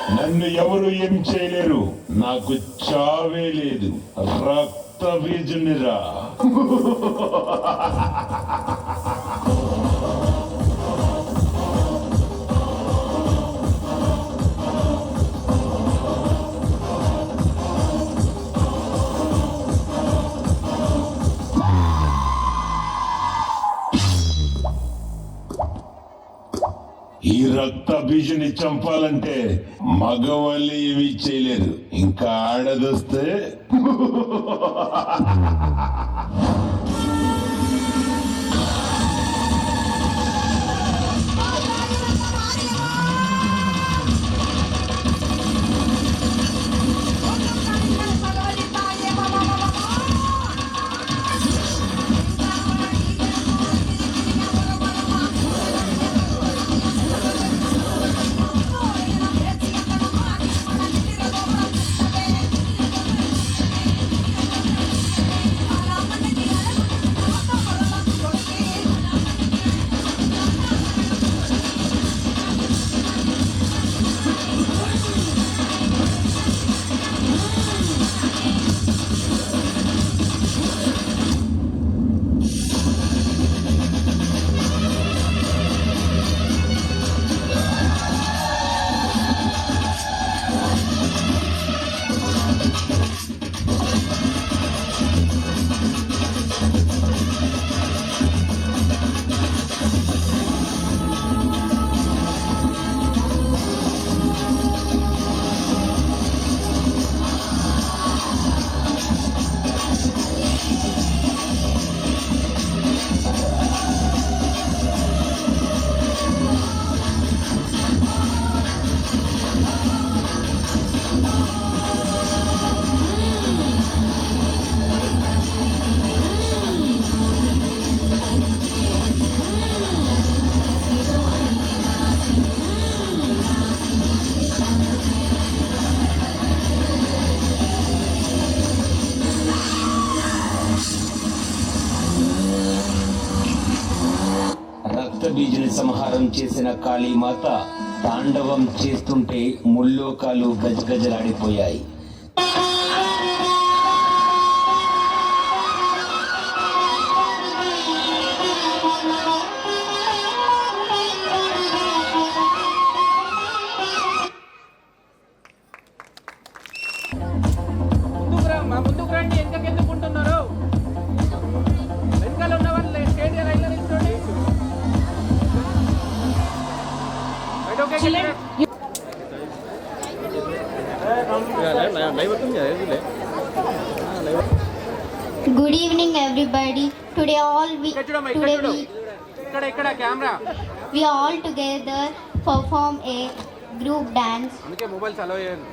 నన్ను ఎవరు ఏం చేయలేరు. నాకు చావే లేదు. రక్త బీజునిరా. ఈ రక్త బీజుని చంపాలంటే మగవాళ్ళు ఏమీ చేయలేరు. ఇంకా ఆడదొస్తే బీజుని సంహారం చేసిన కాళీమాత తాండవం చేస్తుంటే ముల్లోకాలు గజగజలాడిపోయాయి. ముందుకు రండి, ఎందుకుంటున్నారు? వెనకాల ఉన్న వాళ్ళు స్టేడియం లైన్లో నిల్చోండి. Good evening, everybody. Today we all together perform a group dance. అందుకే మొబైల్స్ అలౌ చేయండి.